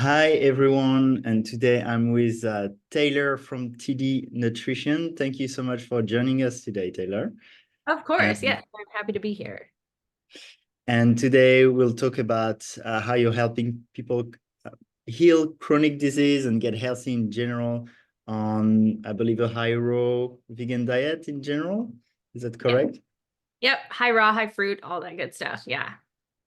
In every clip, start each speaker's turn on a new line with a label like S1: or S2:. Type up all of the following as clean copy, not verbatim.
S1: Hi everyone, and today I'm with Taylor from TD Nutrition. Thank you so much for joining us today, Taylor.
S2: Of course,
S1: And,
S2: yes, I'm happy to be here.
S1: and today we'll talk about how you're helping people uh, heal chronic disease and get healthy in general on, I believe, a high raw vegan diet in general. Is that
S2: Yep,
S1: correct?
S2: yep, high raw, high fruit, all that good stuff. Yeah.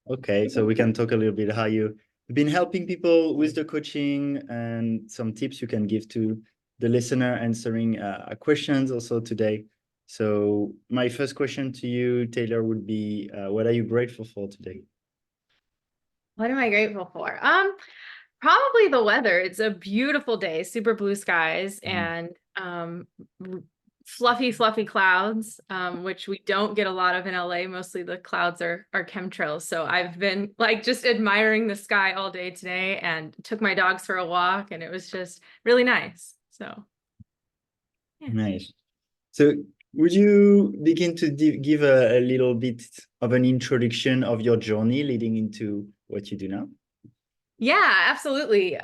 S1: Okay, so we can talk a little bit how you've been helping people with the coaching and some tips you can give to the listener answering questions also today. So my first question to you, Taylor, would be, what are you grateful for today?
S2: What am I grateful for? Probably the weather. It's a beautiful day, super blue skies
S1: Mm.
S2: and r- fluffy, fluffy clouds, which we don't get a lot of in LA. Mostly the clouds are chemtrails. So I've been like just admiring the sky all day today and took my dogs for a walk, and it was just really nice. So yeah.
S1: Nice. So would you begin to give a little bit of an introduction of your journey leading into what you do now?
S2: Yeah, absolutely.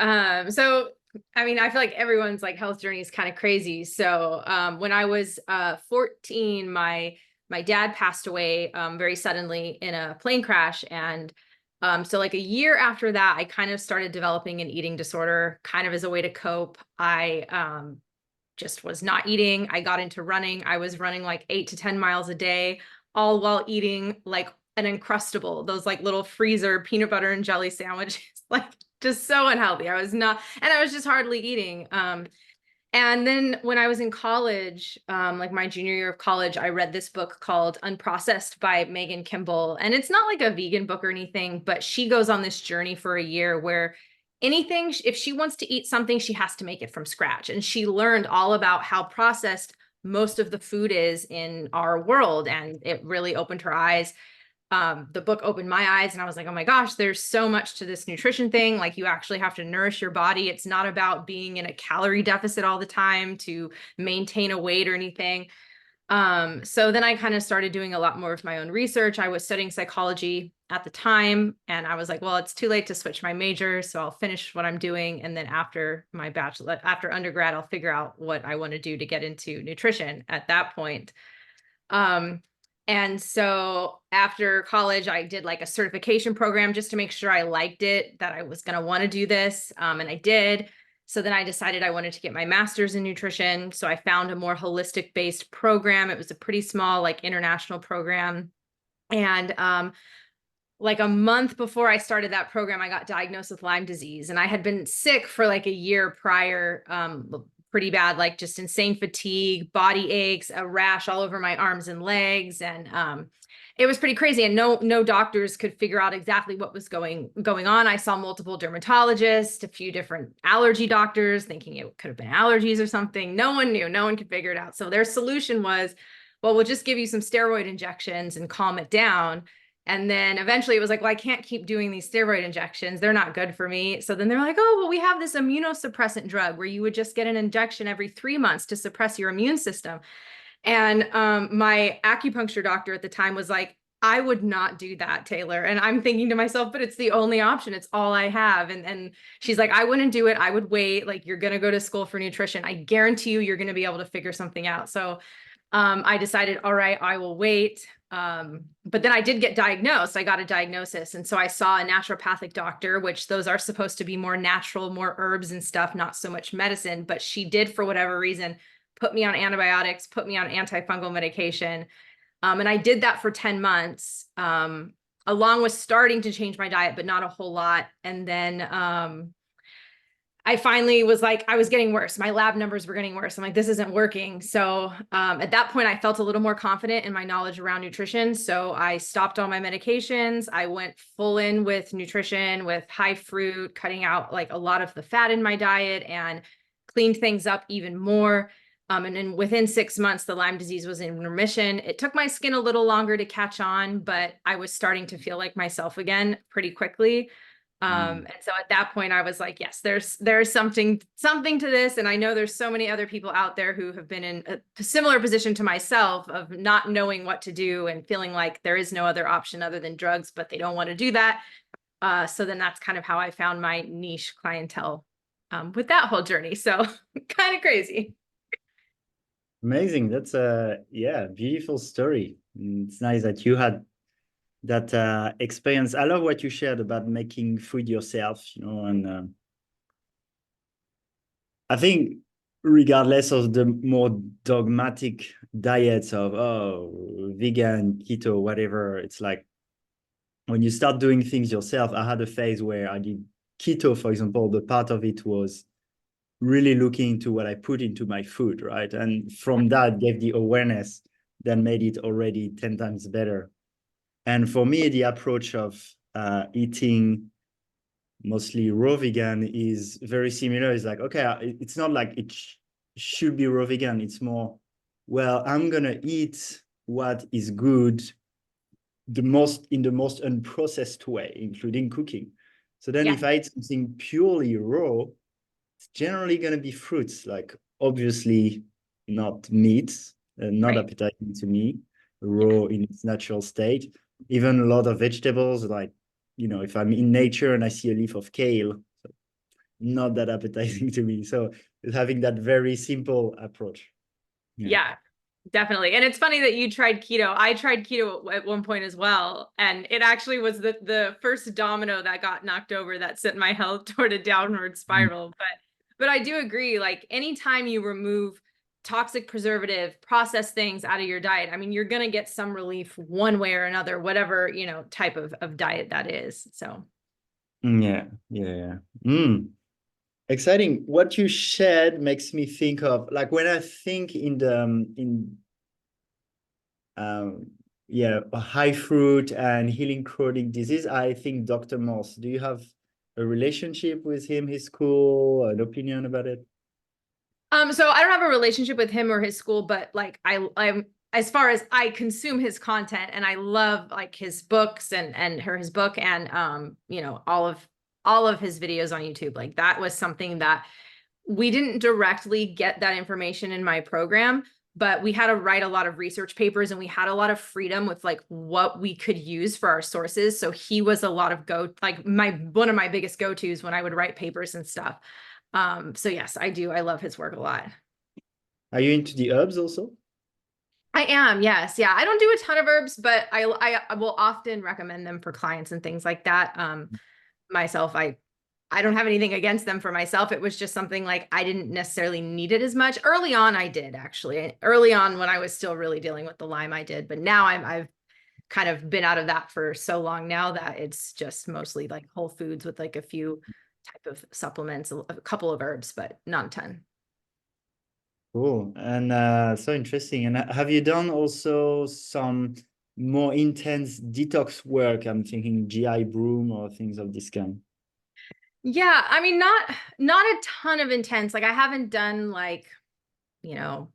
S2: So I mean, I feel like everyone's like health journey is kind of crazy. So when I was 14, my dad passed away very suddenly in a plane crash. And so like a year after that, I kind of started developing an eating disorder kind of as a way to cope. I just was not eating. I got into running. I was running like 8 to 10 miles a day, all while eating like an Uncrustable, those like little freezer peanut butter and jelly sandwiches, like just so unhealthy. I was not, and I was just hardly eating. And then when I was in college, like my junior year of college, I read this book called Unprocessed by Megan Kimball. And it's not like a vegan book or anything, but she goes on this journey for a year where anything, if she wants to eat something, she has to make it from scratch. And she learned all about how processed most of the food is in our world. And it really opened her eyes. The book opened my eyes and I was like, oh my gosh, there's so much to this nutrition thing. Like you actually have to nourish your body. It's not about being in a calorie deficit all the time to maintain a weight or anything. So then I kind of started doing a lot more of my own research. I was studying psychology at the time and I was like, well, it's too late to switch my major. So I'll finish what I'm doing. And then after my bachelor, after undergrad, I'll figure out what I want to do to get into nutrition at that point. Um, and so after college, I did like a certification program just to make sure I liked it, that I was going to want to do this. And I did. So then I decided I wanted to get my master's in nutrition. So I found a more holistic based program. It was a pretty small, like international program. And like a month before I started that program, I got diagnosed with Lyme disease. And I had been sick for like a year prior, pretty bad, like just insane fatigue, body aches, a rash all over my arms and legs. And it was pretty crazy. And no doctors could figure out exactly what was going on. I saw multiple dermatologists, a few different allergy doctors, thinking it could have been allergies or something. No one knew, no one could figure it out. So their solution was, well, we'll just give you some steroid injections and calm it down. And then eventually it was like, well, I can't keep doing these steroid injections. They're not good for me. So then they're like, oh, well, we have this immunosuppressant drug where you would just get an injection every 3 months to suppress your immune system. And my acupuncture doctor at the time was like, I would not do that, Taylor. And I'm thinking to myself, but it's the only option. It's all I have. And she's like, I wouldn't do it. I would wait. Like, you're going to go to school for nutrition. I guarantee you're going to be able to figure something out. So I decided, all right, I will wait. But then I did get diagnosed. I got a diagnosis. And so I saw a naturopathic doctor, which those are supposed to be more natural, more herbs and stuff, not so much medicine. But she did, for whatever reason, put me on antibiotics, put me on antifungal medication. And I did that for 10 months, along with starting to change my diet, but not a whole lot. And then I finally was like, I was getting worse. My lab numbers were getting worse. I'm like, this isn't working. So at that point, I felt a little more confident in my knowledge around nutrition. So I stopped all my medications. I went full in with nutrition, with high fruit, cutting out like a lot of the fat in my diet and cleaned things up even more. And then within 6 months, the Lyme disease was in remission. It took my skin a little longer to catch on, but I was starting to feel like myself again pretty quickly.
S1: Mm.
S2: And so at that point I was like, yes, there's something to this. And I know there's so many other people out there who have been in a similar position to myself of not knowing what to do and feeling like there is no other option other than drugs, but they don't want to do that. So then that's kind of how I found my niche clientele with that whole journey. So kind of crazy.
S1: Amazing. That's a beautiful story. It's nice that you had that experience. I love what you shared about making food yourself, and I think regardless of the more dogmatic diets of vegan, keto, whatever, it's like when you start doing things yourself. I had a phase where I did keto, for example. The part of it was really looking into what I put into my food, right? And from that gave the awareness that made it already 10 times better. And for me, the approach of eating mostly raw vegan is very similar. It's like, okay, it's not like it should be raw vegan. It's more, well, I'm going to eat what is good in the most unprocessed way, including cooking. So then
S2: Yeah.
S1: if I eat something purely raw, it's generally going to be fruits, like obviously not meat, not
S2: Right.
S1: appetizing to me,
S2: Yeah.
S1: raw in its natural state. Even a lot of vegetables, like, if I'm in nature and I see a leaf of kale, not that appetizing to me. So it's having that very simple approach.
S2: Yeah, definitely. And it's funny that you tried keto. I tried keto at one point as well. And it actually was the first domino that got knocked over that sent my health toward a downward spiral. But I do agree, like anytime you remove toxic preservative, processed things out of your diet, I mean, you're gonna get some relief one way or another, whatever, type of diet that is. So
S1: Yeah. Exciting. What you shared makes me think of, like, when I think in the um, high fruit and healing chronic disease, I think Dr. Moss. Do you have a relationship with him, his school, an opinion about it?
S2: so I don't have a relationship with him or his school, but like I'm as far as I consume his content and I love like his books and his book and all of his videos on YouTube. Like that was something that we didn't directly get that information in my program, but we had to write a lot of research papers and we had a lot of freedom with like what we could use for our sources. So he was a lot of one of my biggest go-tos when I would write papers and stuff. So yes, I do. I love his work a lot.
S1: Are you into the herbs also?
S2: I am, yes. Yeah. I don't do a ton of herbs, but I will often recommend them for clients and things like that. Myself, I don't have anything against them for myself. It was just something like I didn't necessarily need it as much. Early on, I did actually. Early on when I was still really dealing with the Lyme, I did, but now I've kind of been out of that for so long now that it's just mostly like whole foods with like a few type of supplements, a couple of herbs, but not a ton.
S1: Cool. And so interesting. And have you done also some more intense detox work? I'm thinking GI broom or things of this kind.
S2: Yeah, I mean, not a ton of intense. Like I haven't done like, you know,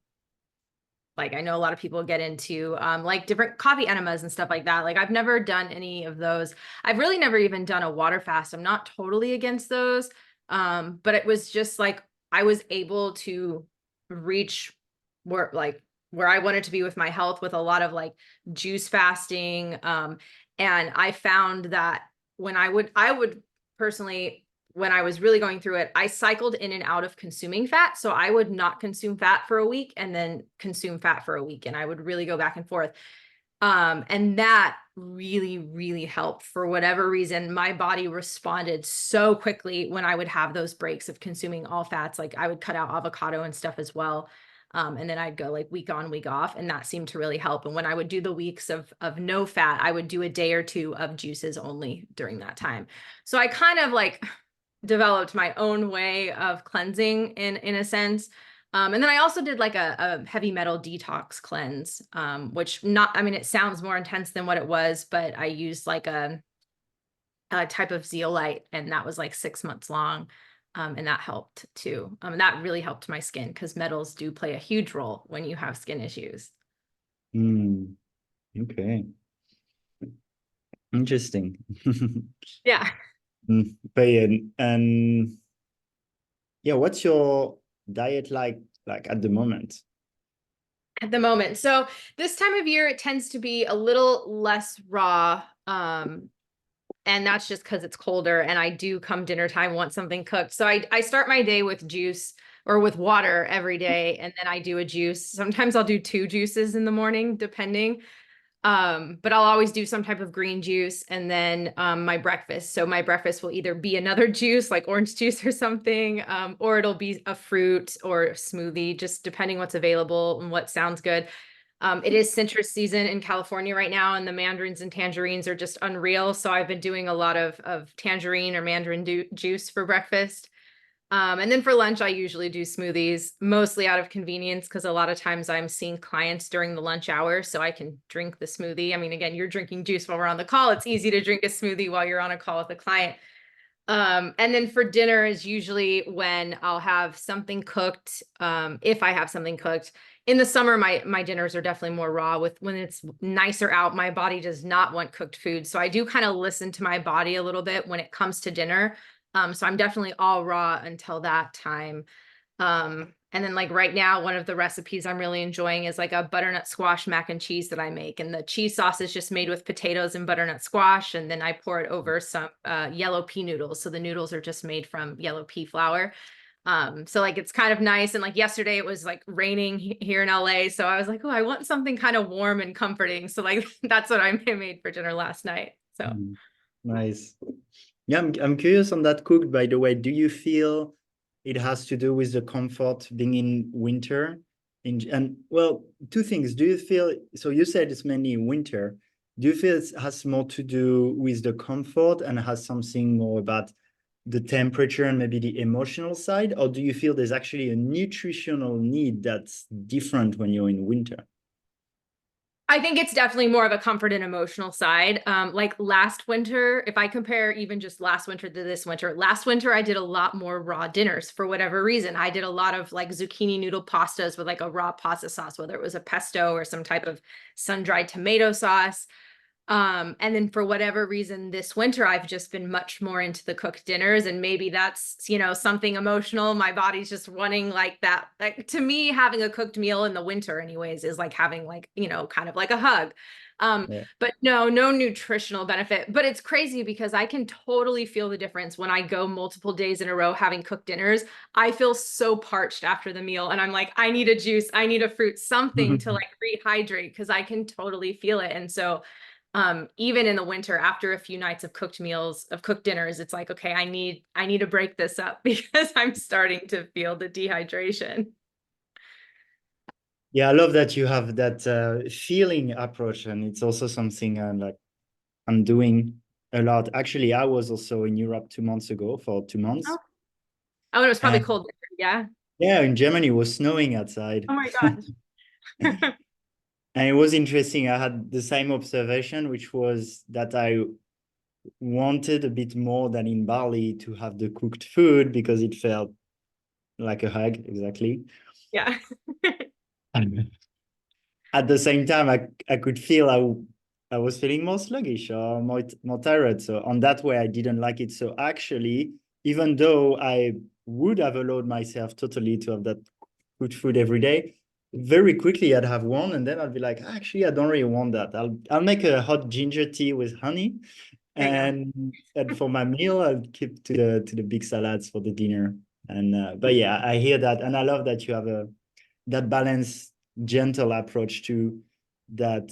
S2: like I know a lot of people get into like different coffee enemas and stuff like that. Like I've never done any of those. I've really never even done a water fast. I'm not totally against those. But it was just like I was able to reach where I wanted to be with my health with a lot of like juice fasting. And I found that when I would personally, when I was really going through it, I cycled in and out of consuming fat. So I would not consume fat for a week and then consume fat for a week. And I would really go back and forth. And that really, really helped. For whatever reason, my body responded so quickly when I would have those breaks of consuming all fats. Like I would cut out avocado and stuff as well. And then I'd go like week on, week off, and that seemed to really help. And when I would do the weeks of no fat, I would do a day or two of juices only during that time. So I kind of like developed my own way of cleansing in a sense. And then I also did like a heavy metal detox cleanse, which I mean, it sounds more intense than what it was, but I used like a type of zeolite, and that was like 6 months long. And that helped too. And that really helped my skin because metals do play a huge role when you have skin issues.
S1: Okay. Interesting.
S2: Yeah.
S1: And yeah, what's your diet like at the moment?
S2: At the moment. So this time of year, it tends to be a little less raw. And that's just because it's colder, and I do come dinner time want something cooked. So I start my day with juice or with water every day, and then I do a juice. Sometimes I'll do 2 juices in the morning, depending. But I'll always do some type of green juice, and then my breakfast. So my breakfast will either be another juice like orange juice or something, or it'll be a fruit or a smoothie, just depending what's available and what sounds good. It is citrus season in California right now, and the mandarins and tangerines are just unreal. So I've been doing a lot of tangerine or mandarin juice for breakfast. And then for lunch, I usually do smoothies, mostly out of convenience, because a lot of times I'm seeing clients during the lunch hour, so I can drink the smoothie. I mean, again, you're drinking juice while we're on the call. It's easy to drink a smoothie while you're on a call with a client. And then for dinner is usually when I'll have something cooked. If I have something cooked. In the summer, my dinners are definitely more raw. When it's nicer out, my body does not want cooked food. So I do kind of listen to my body a little bit when it comes to dinner. So I'm definitely all raw until that time. And then like right now, one of the recipes I'm really enjoying is like a butternut squash mac and cheese that I make. And the cheese sauce is just made with potatoes and butternut squash. And then I pour it over some yellow pea noodles. So the noodles are just made from yellow pea flour. So like it's kind of nice. And like yesterday it was like raining here in LA. So I was like, oh, I want something kind of warm and comforting. So like that's what I made for dinner last night. So
S1: Nice. Yeah, I'm curious on that cooked, by the way. Do you feel it has to do with the comfort being in winter? And well, 2 things. Do you feel, so you said it's mainly in winter. Do you feel it has more to do with the comfort and has something more about the temperature and maybe the emotional side? Or do you feel there's actually a nutritional need that's different when you're in winter?
S2: I think it's definitely more of a comfort and emotional side. Like last winter, if I compare even just last winter to this winter, last winter I did a lot more raw dinners for whatever reason. I did a lot of like zucchini noodle pastas with like a raw pasta sauce, whether it was a pesto or some type of sun-dried tomato sauce. And then for whatever reason, this winter, I've just been much more into the cooked dinners, and maybe that's, something emotional. My body's just wanting like that. Like to me, having a cooked meal in the winter anyways, is like having like, kind of like a hug.
S1: Yeah.
S2: But no nutritional benefit, but it's crazy because I can totally feel the difference when I go multiple days in a row having cooked dinners. I feel so parched after the meal, and I'm like, I need a juice, I need a fruit, something to like rehydrate, because I can totally feel it. And so even in the winter, after a few nights of cooked dinners, it's like, okay, I need to break this up because I'm starting to feel the dehydration.
S1: Yeah, I love that you have that feeling approach, and it's also something like I'm doing a lot. Actually, I was also in Europe 2 months ago for 2 months.
S2: Oh, oh, and it was probably
S1: And
S2: cold. Yeah.
S1: yeah, in Germany, it was snowing outside.
S2: Oh my gosh.
S1: And it was interesting. I had the same observation, which was that I wanted a bit more than in Bali to have the cooked food because it felt like a hug, exactly.
S2: Yeah.
S1: And at the same time, I could feel I was feeling more sluggish or more tired. So on that way, I didn't like it. So actually, even though I would have allowed myself totally to have that good food every day, very quickly I'd have one, and then I'd be like, actually, I don't really want that. I'll make a hot ginger tea with honey,
S2: There you go.
S1: and for my meal, I'll keep to the big salads for the dinner. And but yeah, I hear that, and I love that you have that balanced, gentle approach to that,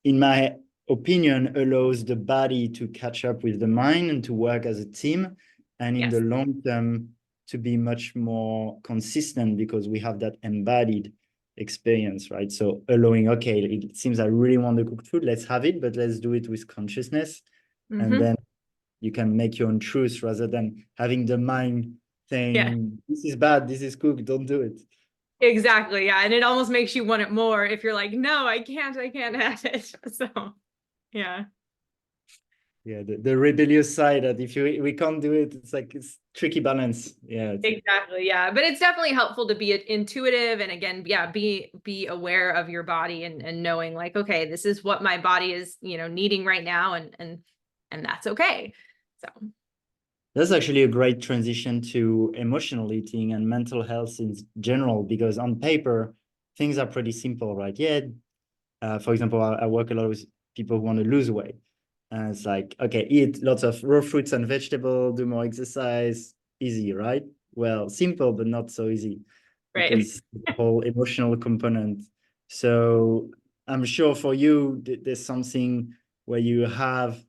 S1: in my opinion, allows the body to catch up with the mind and to work as a team, and in the
S2: Yes.
S1: long term to be much more consistent because we have that embodied experience, right? So allowing, okay, it seems I really want the cooked food, let's have it, but let's do it with consciousness. And
S2: Mm-hmm.
S1: then you can make your own truth rather than having the mind
S2: Yeah,
S1: saying, this is bad, this is cooked, don't do it.
S2: exactly. Yeah. And it almost makes you want it more if you're like, no, I can't have it. So yeah.
S1: Yeah, the rebellious side that if we can't do it, it's like it's tricky balance. Yeah.
S2: Exactly. Yeah. But it's definitely helpful to be intuitive, and again, yeah, be aware of your body, and knowing like, okay, this is what my body is, needing right now, and that's okay. So
S1: That's actually a great transition to emotional eating and mental health in general, because on paper, things are pretty simple, right? Yeah. For example, I work a lot with people who want to lose weight. And it's like, okay, eat lots of raw fruits and vegetables, do more exercise, easy, right? Well, simple, but not so easy
S2: Right.
S1: because the whole emotional component. So I'm sure for you, there's something where you have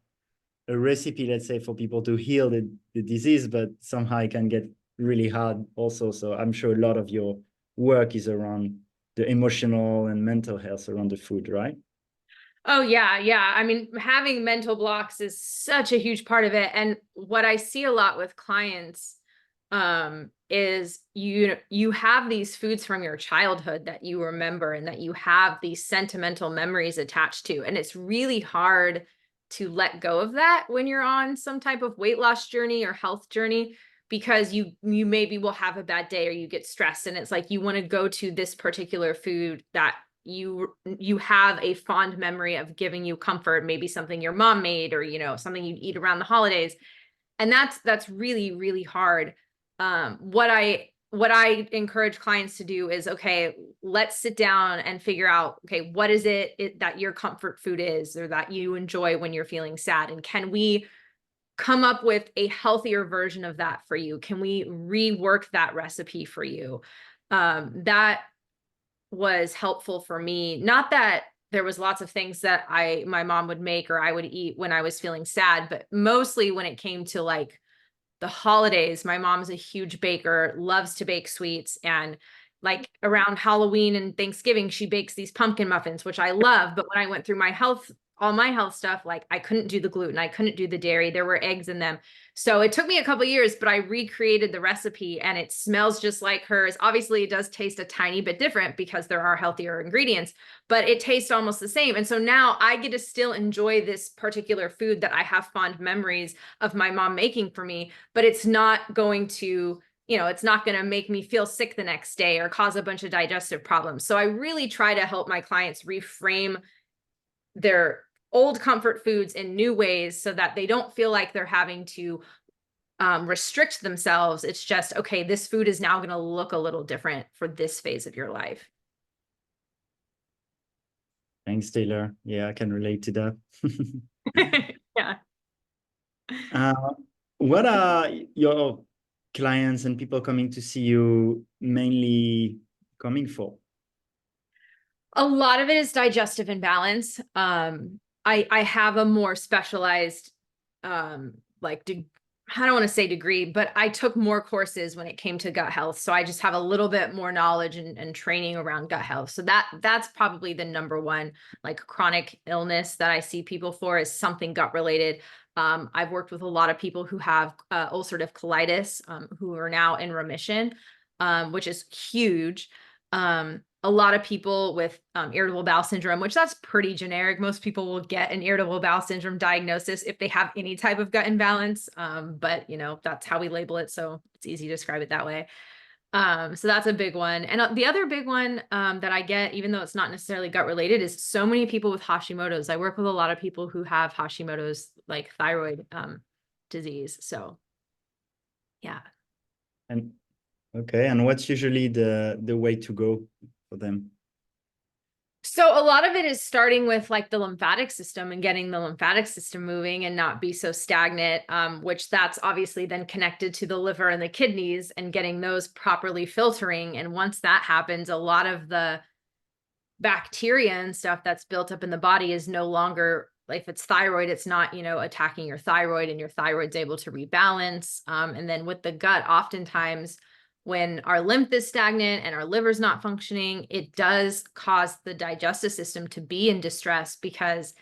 S1: a recipe, let's say, for people to heal the disease, but somehow it can get really hard also. So I'm sure a lot of your work is around the emotional and mental health around the food, right?
S2: Oh yeah, yeah. I mean, having mental blocks is such a huge part of it. And what I see a lot with clients is you have these foods from your childhood that you remember and that you have these sentimental memories attached to. And it's really hard to let go of that when you're on some type of weight loss journey or health journey, because you maybe will have a bad day or you get stressed, and it's like you want to go to this particular food that you have a fond memory of giving you comfort, maybe something your mom made, or something you'd eat around the holidays. And that's really, really hard. What I encourage clients to do is, okay, let's sit down and figure out, okay, what is it that your comfort food is, or that you enjoy when you're feeling sad, and can we come up with a healthier version of that for you? Can we rework that recipe for you? That was helpful for me. Not that there was lots of things that my mom would make or I would eat when I was feeling sad, but mostly when it came to like the holidays. My mom's a huge baker, loves to bake sweets, and like around Halloween and Thanksgiving, she bakes these pumpkin muffins, which I love. But when I went through all my health stuff, like I couldn't do the gluten, I couldn't do the dairy, there were eggs in them. So it took me a couple of years, but I recreated the recipe and it smells just like hers. Obviously, it does taste a tiny bit different because there are healthier ingredients, but it tastes almost the same. And so now I get to still enjoy this particular food that I have fond memories of my mom making for me, but it's not going to, it's not going to make me feel sick the next day or cause a bunch of digestive problems. So I really try to help my clients reframe their old comfort foods in new ways so that they don't feel like they're having to restrict themselves. It's just, okay, this food is now going to look a little different for this phase of your life.
S1: Thanks, Taylor. Yeah, I can relate to that.
S2: Yeah.
S1: Uh, what are your clients and people coming to see you mainly coming for?
S2: A lot of it is digestive imbalance. I have a more specialized, like, I don't want to say degree, but I took more courses when it came to gut health. So I just have a little bit more knowledge and training around gut health. So that's probably the number one, like, chronic illness that I see people for, is something gut related. I've worked with a lot of people who have ulcerative colitis, who are now in remission, which is huge. A lot of people with irritable bowel syndrome, which that's pretty generic. Most people will get an irritable bowel syndrome diagnosis if they have any type of gut imbalance. But that's how we label it. So it's easy to describe it that way. So that's a big one. And the other big one that I get, even though it's not necessarily gut related, is so many people with Hashimoto's. I work with a lot of people who have Hashimoto's, like thyroid disease. So yeah.
S1: And okay, and what's usually the way to go for them?
S2: So a lot of it is starting with like the lymphatic system and getting the lymphatic system moving and not be so stagnant, which that's obviously then connected to the liver and the kidneys and getting those properly filtering. And once that happens, a lot of the bacteria and stuff that's built up in the body is no longer, if it's thyroid, it's not, attacking your thyroid, and your thyroid's able to rebalance. And then with the gut, oftentimes when our lymph is stagnant and our liver's not functioning, it does cause the digestive system to be in distress because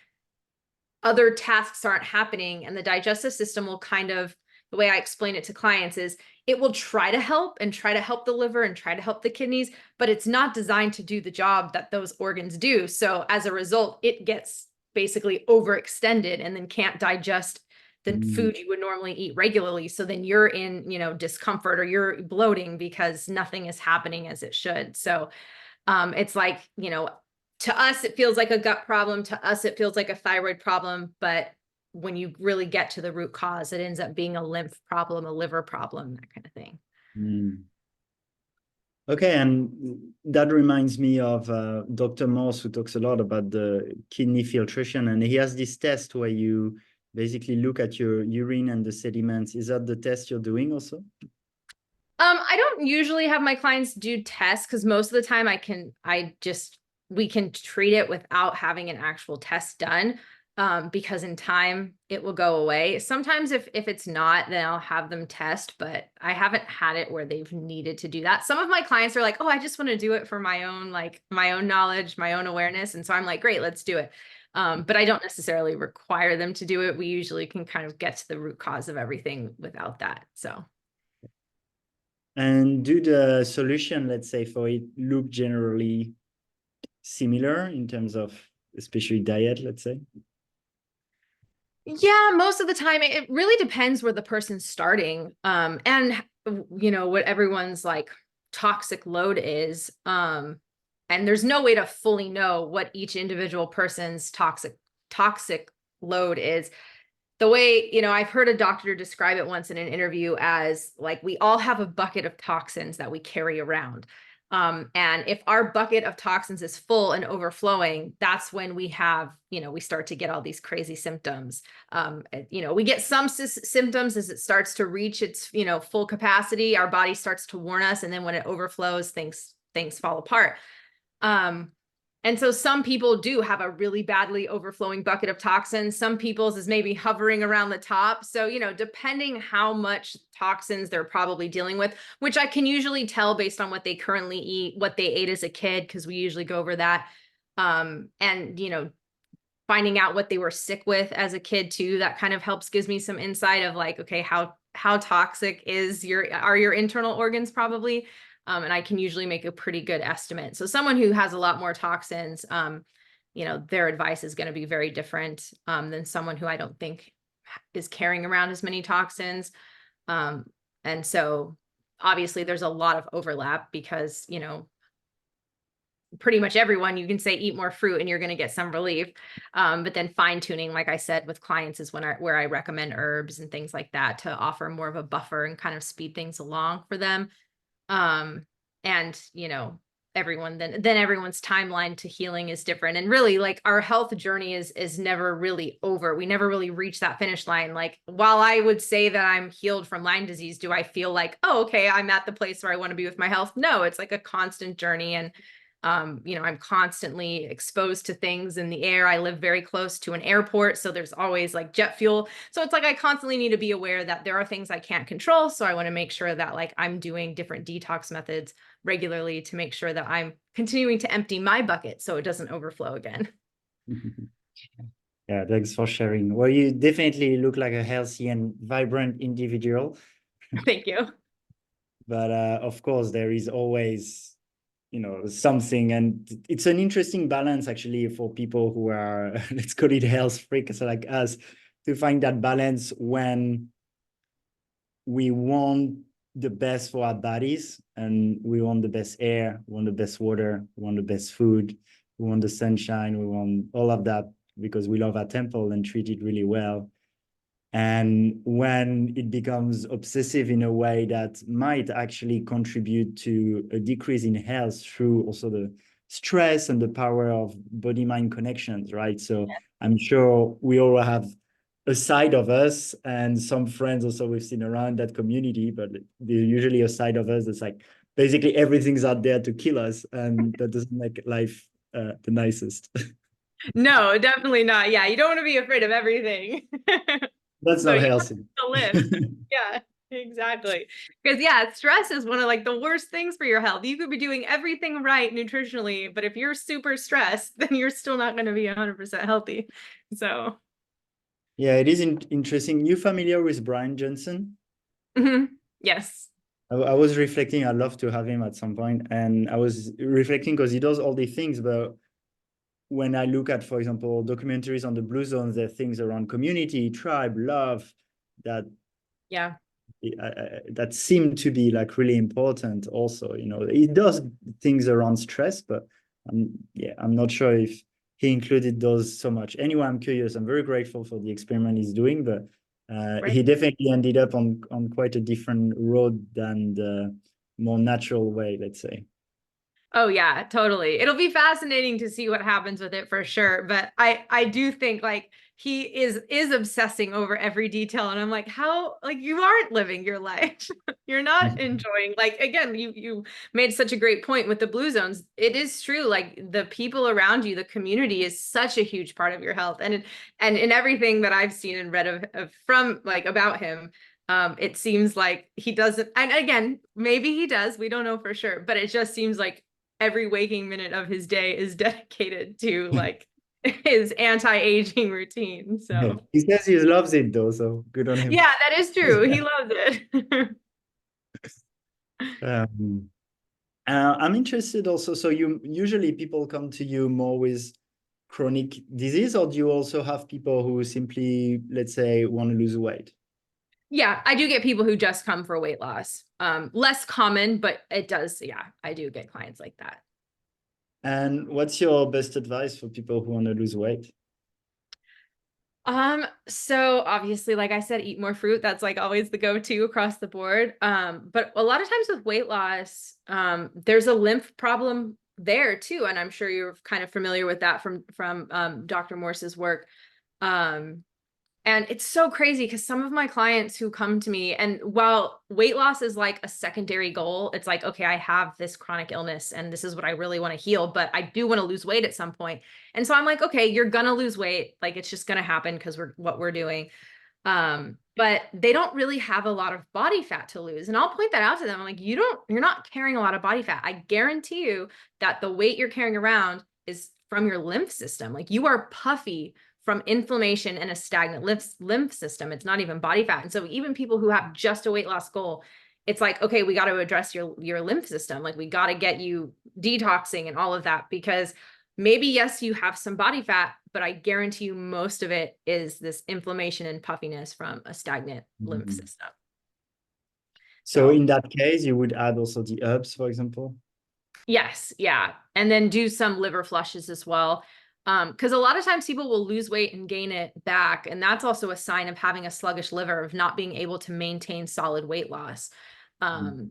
S2: other tasks aren't happening. And the digestive system will kind of, the way I explain it to clients is, it will try to help the liver and try to help the kidneys, but it's not designed to do the job that those organs do. So as a result, it gets basically overextended and then can't digest the food you would normally eat regularly. So then you're in, discomfort, or you're bloating because nothing is happening as it should. So it's like, to us, it feels like a gut problem. To us, it feels like a thyroid problem. But when you really get to the root cause, it ends up being a lymph problem, a liver problem, that kind of thing.
S1: Okay, and that reminds me of Dr. Morse, who talks a lot about the kidney filtration, and he has this test where you basically look at your urine and the sediments. Is that the test you're doing also?
S2: I don't usually have my clients do tests because most of the time we can treat it without having an actual test done. Because in time it will go away. Sometimes if it's not, then I'll have them test, but I haven't had it where they've needed to do that. Some of my clients are like, oh, I just want to do it for my own, like my own knowledge, my own awareness. And so I'm like, great, let's do it. But I don't necessarily require them to do it. We usually can kind of get to the root cause of everything without that. So.
S1: And do the solution, let's say, for it look generally similar in terms of especially diet, let's say?
S2: Yeah, most of the time it really depends where the person's starting, and what everyone's like toxic load is. And there's no way to fully know what each individual person's toxic load is. The way, I've heard a doctor describe it once in an interview as like we all have a bucket of toxins that we carry around. And if our bucket of toxins is full and overflowing, that's when we have, we start to get all these crazy symptoms. We get some symptoms as it starts to reach its, full capacity. Our body starts to warn us. And then when it overflows, things fall apart. And so some people do have a really badly overflowing bucket of toxins. Some people's is maybe hovering around the top. So, depending how much toxins they're probably dealing with, which I can usually tell based on what they currently eat, what they ate as a kid, because we usually go over that. And, finding out what they were sick with as a kid too, that kind of gives me some insight of like, okay, how toxic are your internal organs probably. And I can usually make a pretty good estimate. So someone who has a lot more toxins, their advice is going to be very different than someone who I don't think is carrying around as many toxins. And so obviously there's a lot of overlap because, pretty much everyone, you can say eat more fruit and you're going to get some relief. But then fine tuning, like I said, with clients is where I recommend herbs and things like that to offer more of a buffer and kind of speed things along for them. And everyone's timeline to healing is different. And really like our health journey is never really over. We never really reach that finish line. Like while I would say that I'm healed from Lyme disease, do I feel like, oh, okay, I'm at the place where I want to be with my health? No, it's like a constant journey. And I'm constantly exposed to things in the air. I live very close to an airport, so there's always like jet fuel. So it's like I constantly need to be aware that there are things I can't control. So I want to make sure that like I'm doing different detox methods regularly to make sure that I'm continuing to empty my bucket so it doesn't overflow again.
S1: Yeah, thanks for sharing. Well, you definitely look like a healthy and vibrant individual.
S2: Thank you.
S1: But of course, there is always something, and it's an interesting balance actually for people who are let's call it health freaks like us, to find that balance when we want the best for our bodies and we want the best air, we want the best water, we want the best food, we want the sunshine, we want all of that because we love our temple and treat it really well. And when it becomes obsessive in a way that might actually contribute to a decrease in health through also the stress and the power of body-mind connections, right? So I'm sure we all have a side of us and some friends also we've seen around that community, but there's usually a side of us that's like, basically everything's out there to kill us, and that doesn't make life the nicest.
S2: No, definitely not. Yeah, you don't want to be afraid of everything.
S1: That's
S2: So
S1: not
S2: you have
S1: healthy.
S2: to live. Yeah, exactly. Because stress is one of like the worst things for your health. You could be doing everything right nutritionally, but if you're super stressed, then you're still not going to be 100% healthy. So,
S1: Yeah, it is interesting. You familiar with Brian Johnson?
S2: yes.
S1: I was reflecting, I'd love to have him at some point. And I was reflecting because he does all these things, but when I look at, for example, documentaries on the Blue Zones, there are things around community, tribe, love, that
S2: Yeah.
S1: that seem to be like really important also. It does things around stress, but I'm not sure if he included those so much. Anyway, I'm curious. I'm very grateful for the experiment he's doing, but
S2: Right.
S1: he definitely ended up on quite a different road than the more natural way, let's say.
S2: Oh yeah, totally. It'll be fascinating to see what happens with it for sure. But I do think like he is obsessing over every detail, and I'm like, how, like, you aren't living your life. You're not enjoying, like, again, you made such a great point with the blue zones. It is true, like, the people around you, the community is such a huge part of your health. And in everything that I've seen and read of from, like, about him, it seems like he doesn't, and again, maybe he does, we don't know for sure, but it just seems like every waking minute of his day is dedicated to, like, his anti-aging routine. So
S1: He says he loves it though, so good on him.
S2: yeah, that is true. He loves it.
S1: Um, I'm interested also. So you usually people come to you more with chronic disease, or do you also have people who simply, let's say, want to lose weight?
S2: Yeah, I do get people who just come for weight loss. Less common, but it does. Yeah, I do get clients like that.
S1: And what's your best advice for people who want to lose weight?
S2: So obviously, like I said, eat more fruit. That's like always the go-to across the board. But a lot of times with weight loss, there's a lymph problem there too. And I'm sure you're kind of familiar with that from Dr. Morse's work. And it's so crazy because some of my clients who come to me, and while weight loss is like a secondary goal, it's like, okay, I have this chronic illness and this is what I really want to heal, but I do want to lose weight at some point. And so I'm like, okay, you're gonna lose weight. Like, it's just gonna happen because we're what we're doing. But they don't really have a lot of body fat to lose. And I'll point that out to them. I'm like, you're not carrying a lot of body fat. I guarantee you that the weight you're carrying around is from your lymph system. Like, you are puffy from inflammation and a stagnant lymph system. It's not even body fat. And so even people who have just a weight loss goal, it's like, okay, we got to address your lymph system. Like, we got to get you detoxing and all of that, because maybe, yes, you have some body fat, but I guarantee you most of it is this inflammation and puffiness from a stagnant lymph system.
S1: So in that case, you would add also the herbs, for example?
S2: Yes, yeah. And then do some liver flushes as well. Because a lot of times people will lose weight and gain it back. And that's also a sign of having a sluggish liver, of not being able to maintain solid weight loss.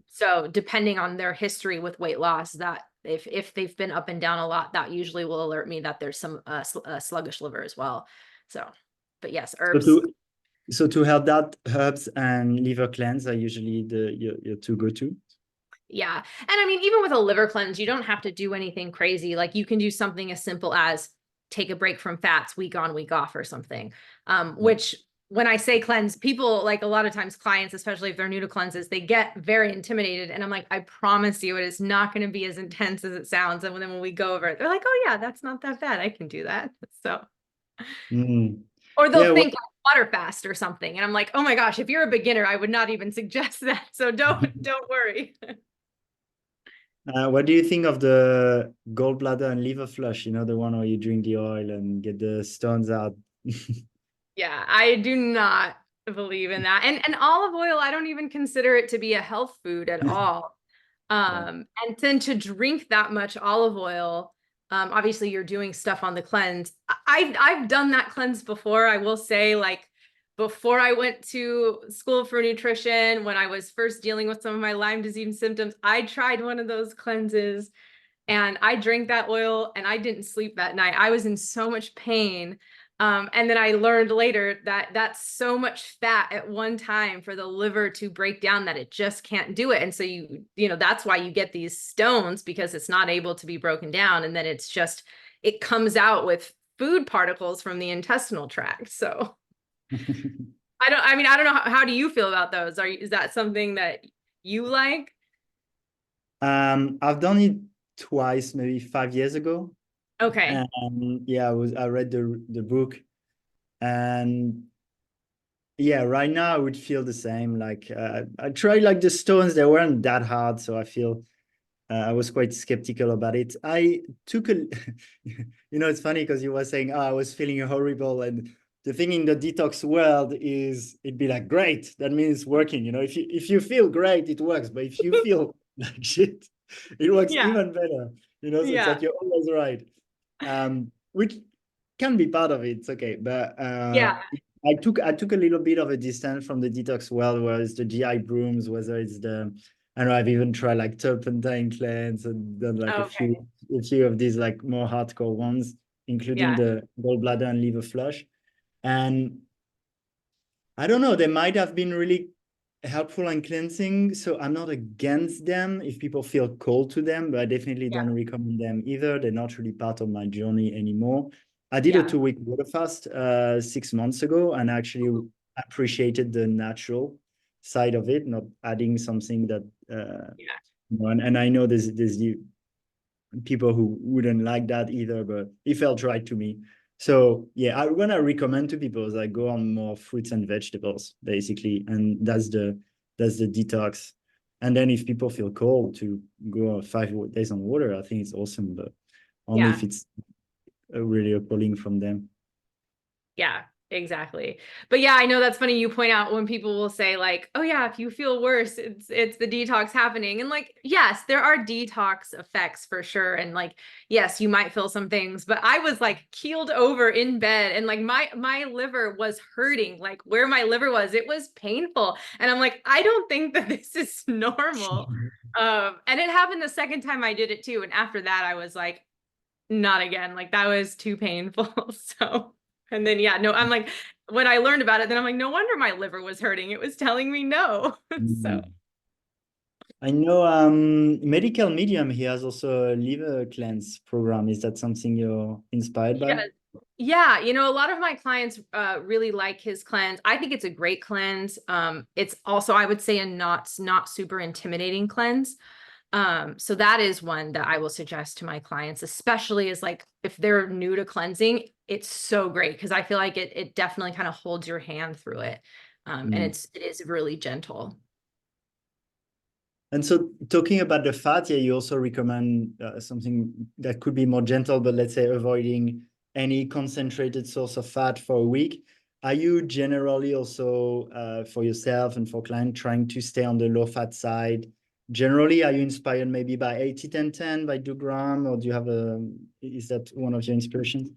S2: So depending on their history with weight loss, that if they've been up and down a lot, that usually will alert me that there's some sluggish liver as well. So, but yes, herbs.
S1: So to help that, herbs and liver cleanse are usually your two go-to.
S2: Yeah. And I mean, even with a liver cleanse, you don't have to do anything crazy. Like, you can do something as simple as take a break from fats week on, week off or something. Which, when I say cleanse, people, like, a lot of times clients, especially if they're new to cleanses, they get very intimidated. And I'm like, I promise you, it is not going to be as intense as it sounds. And then when we go over it, they're like, oh yeah, that's not that bad. I can do that. So, or they'll think like water fast or something. And I'm like, oh my gosh, if you're a beginner, I would not even suggest that. So don't worry.
S1: What do you think of the gallbladder and liver flush? You know, the one where you drink the oil and get the stones out.
S2: Yeah, I do not believe in that. And olive oil, I don't even consider it to be a health food at all. And then to drink that much olive oil, obviously you're doing stuff on the cleanse. I've done that cleanse before. I will say, like, before I went to school for nutrition, when I was first dealing with some of my Lyme disease symptoms, I tried one of those cleanses and I drank that oil and I didn't sleep that night. I was in so much pain. And then I learned later that that's so much fat at one time for the liver to break down that it just can't do it. And so you know, that's why you get these stones, because it's not able to be broken down. And then it's just, it comes out with food particles from the intestinal tract. So I don't know. How do you feel about those? Is that something that you like?
S1: I've done it twice, maybe 5 years ago.
S2: Okay.
S1: And yeah, I read the book, and yeah, right now I would feel the same. Like I tried, like, the stones, they weren't that hard, so I feel I was quite skeptical about it. I took a, you know, it's funny because you were saying, oh, I was feeling horrible, and the thing in the detox world is it'd be like, great, that means working. You know, if you feel great, it works. But if you feel like shit, it works even better. You know, so it's like you're always right. Which can be part of it. It's okay, but I took a little bit of a distance from the detox world, whether it's the GI brooms, whether it's the, I know I've even tried like turpentine cleanse and done like a few of these like more hardcore ones, including the gallbladder and liver flush. And I don't know, they might have been really helpful and cleansing. So I'm not against them if people feel called to them, but I definitely don't recommend them either. They're not really part of my journey anymore. I did a 2-week water fast 6 months ago, and actually appreciated the natural side of it, not adding something that and I know there's the people who wouldn't like that either, but it felt right to me. So yeah, when I recommend to people is I go on more fruits and vegetables basically, and that's the detox. And then if people feel called to go 5 days on water, I think it's awesome, but only if it's really appalling from them.
S2: Yeah, exactly. But yeah, I know that's funny. You point out when people will say like, oh yeah, if you feel worse, it's the detox happening. And like, yes, there are detox effects for sure. And like, yes, you might feel some things, but I was like keeled over in bed and like my liver was hurting, like where my liver was, it was painful. And I'm like, I don't think that this is normal. And it happened the second time I did it too. And after that, I was like, not again. Like that was too painful. So and then, yeah, no, I'm like, when I learned about it, then I'm like, no wonder my liver was hurting. It was telling me no. So
S1: I know Medical Medium, he has also a liver cleanse program. Is that something you're inspired by?
S2: Yeah, you know, a lot of my clients really like his cleanse. I think it's a great cleanse. It's also, I would say, a not super intimidating cleanse. So that is one that I will suggest to my clients, especially as like if they're new to cleansing, it's so great because I feel like it definitely kind of holds your hand through it. And it is really gentle.
S1: And so talking about the fat, yeah, you also recommend something that could be more gentle, but let's say avoiding any concentrated source of fat for a week. Are you generally also for yourself and for clients trying to stay on the low fat side? Generally, are you inspired maybe by 80-10-10 by Doug Graham, or do you have is that one of your inspirations?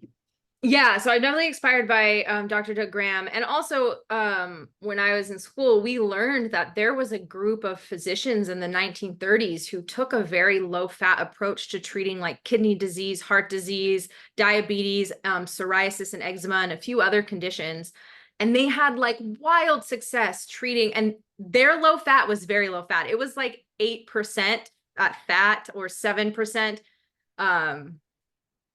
S2: Yeah, so I'm definitely inspired by Dr. Doug Graham. And also, when I was in school, we learned that there was a group of physicians in the 1930s who took a very low-fat approach to treating like kidney disease, heart disease, diabetes, psoriasis and eczema, and a few other conditions. And they had like wild success treating, and their low fat was very low fat. It was like 8% fat or 7%.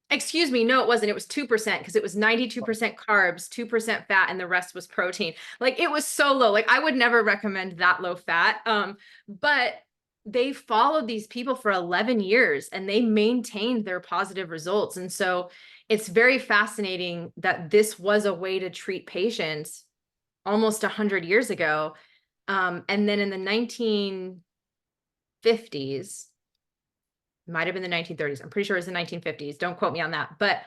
S2: Excuse me, no, it wasn't. It was 2% because it was 92% carbs, 2% fat, and the rest was protein. Like it was so low. Like I would never recommend that low fat. But they followed these people for 11 years and they maintained their positive results. And so it's very fascinating that this was a way to treat patients almost 100 years ago. And then in the 1950s, might have been the 1930s. I'm pretty sure it was the 1950s. Don't quote me on that. But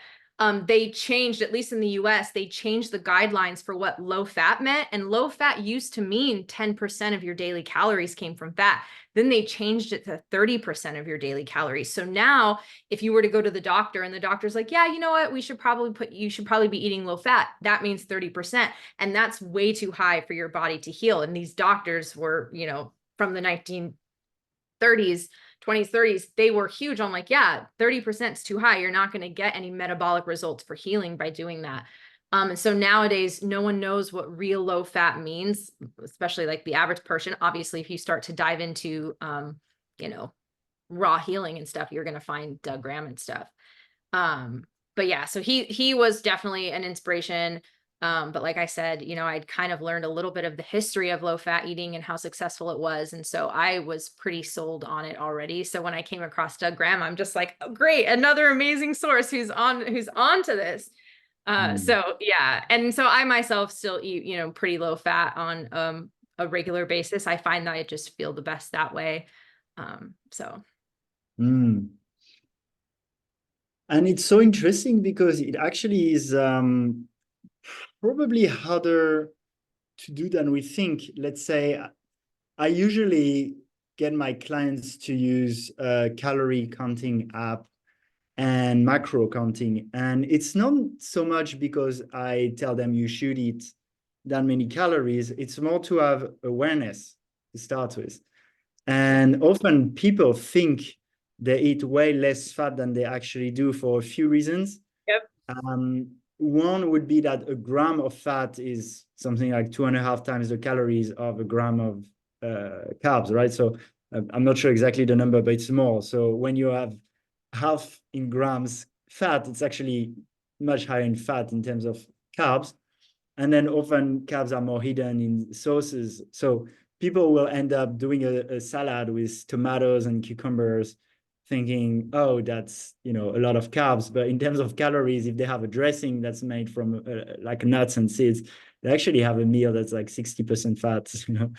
S2: they changed, at least in the US, they changed the guidelines for what low fat meant. And low fat used to mean 10% of your daily calories came from fat. Then they changed it to 30% of your daily calories. So now if you were to go to the doctor and the doctor's like, yeah, you know what, you should probably be eating low fat. That means 30%. And that's way too high for your body to heal. And these doctors were, you know, from the 1930s, 20s, 30s, they were huge. I'm like, yeah, 30% is too high. You're not going to get any metabolic results for healing by doing that. And so nowadays, no one knows what real low fat means, especially like the average person. Obviously, if you start to dive into, you know, raw healing and stuff, you're going to find Doug Graham and stuff. But yeah, so he was definitely an inspiration. But like I said, you know, I'd kind of learned a little bit of the history of low fat eating and how successful it was. And so I was pretty sold on it already. So when I came across Doug Graham, I'm just like, oh, great, another amazing source who's on to this. So yeah. And so I myself still eat, you know, pretty low fat on a regular basis. I find that I just feel the best that way. So.
S1: And it's so interesting because it actually is probably harder to do than we think. Let's say I usually get my clients to use a calorie counting app and macro counting. And it's not so much because I tell them you should eat that many calories. It's more to have awareness to start with. And often people think they eat way less fat than they actually do for a few reasons.
S2: Yep.
S1: one would be that a gram of fat is something like 2.5 times the calories of a gram of carbs, right? So I'm not sure exactly the number, but it's more. So when you have half in grams fat, it's actually much higher in fat in terms of carbs. And then often carbs are more hidden in sauces. So people will end up doing a salad with tomatoes and cucumbers, thinking, oh, that's, you know, a lot of carbs. But in terms of calories, if they have a dressing that's made from like nuts and seeds, they actually have a meal that's like 60% fat, you know.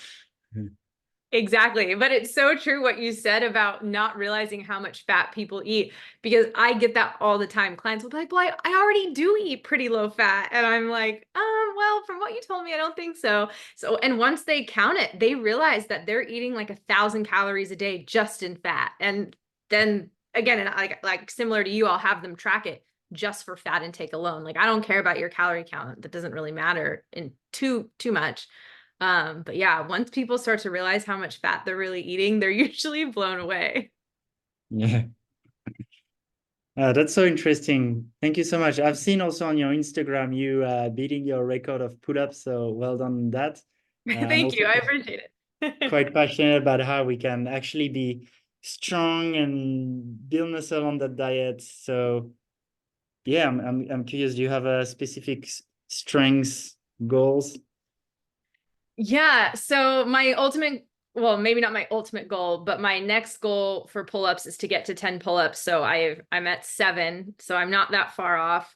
S2: Exactly. But it's so true what you said about not realizing how much fat people eat, because I get that all the time. Clients will be like, well, I already do eat pretty low fat. And I'm like, well, from what you told me, I don't think so. So, and once they count it, they realize that they're eating like 1,000 calories a day just in fat. And then again, and like similar to you, I'll have them track it just for fat intake alone. Like, I don't care about your calorie count. That doesn't really matter in too much. But yeah, once people start to realize how much fat they're really eating, they're usually blown away.
S1: Yeah. That's so interesting. Thank you so much. I've seen also on your Instagram you beating your record of pull-ups, so well done on that. I'm
S2: Thank
S1: also
S2: you. I appreciate it.
S1: quite passionate about how we can actually be strong and build muscle on that diet. So yeah, I'm curious. Do you have a specific strengths goals?
S2: Yeah. So my ultimate, well, maybe not my ultimate goal, but my next goal for pull-ups is to get to 10 pull-ups. So I'm at 7, so I'm not that far off.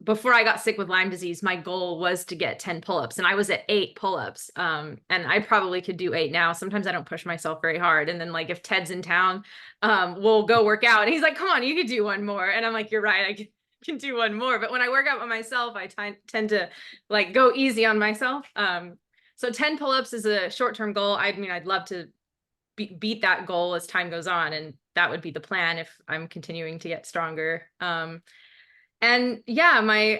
S2: Before I got sick with Lyme disease, my goal was to get 10 pull-ups, and I was at 8 pull-ups. And I probably could do 8 now. Sometimes I don't push myself very hard. And then like if Ted's in town, we'll go work out, and he's like, come on, you could do one more. And I'm like, you're right, I can do one more. But when I work out by myself, I tend to like go easy on myself. So 10 pull-ups is a short-term goal. I mean, I'd love to beat that goal as time goes on, and that would be the plan if I'm continuing to get stronger. And yeah,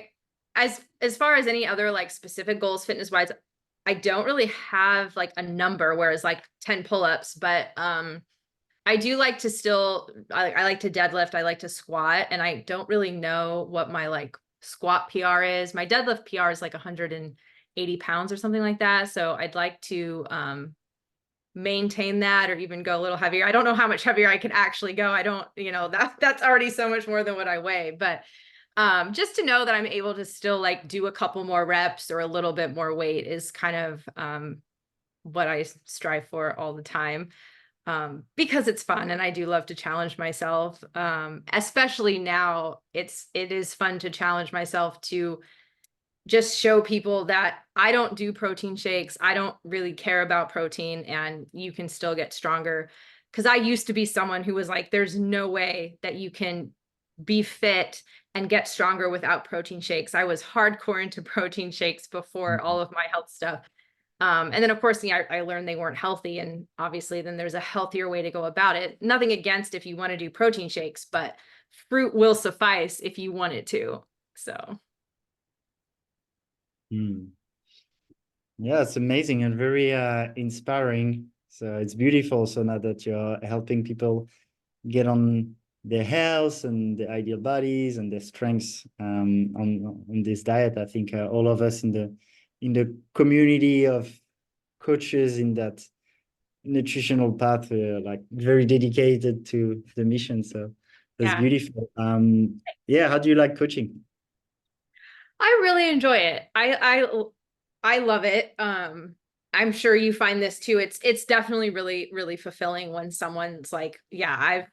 S2: as far as any other like specific goals fitness-wise, I don't really have like a number, whereas like 10 pull-ups, but I do like to I like to deadlift, I like to squat, and I don't really know what my like squat PR is. My deadlift PR is like 180 pounds or something like that. So I'd like to maintain that, or even go a little heavier. I don't know how much heavier I can actually go. I don't, that's already so much more than what I weigh, but just to know that I'm able to still like do a couple more reps or a little bit more weight is kind of what I strive for all the time. Because it's fun, and I do love to challenge myself. Especially now, it is fun to challenge myself to just show people that I don't do protein shakes. I don't really care about protein, and you can still get stronger. Because I used to be someone who was like, there's no way that you can be fit and get stronger without protein shakes. I was hardcore into protein shakes before all of my health stuff. And then of course, I learned they weren't healthy, and obviously then there's a healthier way to go about it. Nothing against if you want to do protein shakes, but fruit will suffice if you want it to. So.
S1: Yeah, it's amazing and very inspiring. So it's beautiful. So now that you're helping people get on their health and their ideal bodies and their strengths on this diet, I think all of us in the community of coaches in that nutritional path are like very dedicated to the mission. So that's
S2: Yeah.
S1: beautiful. Yeah, how do you like coaching?
S2: I really enjoy it. I love it. I'm sure you find this too. It's definitely really, really fulfilling when someone's like, yeah, I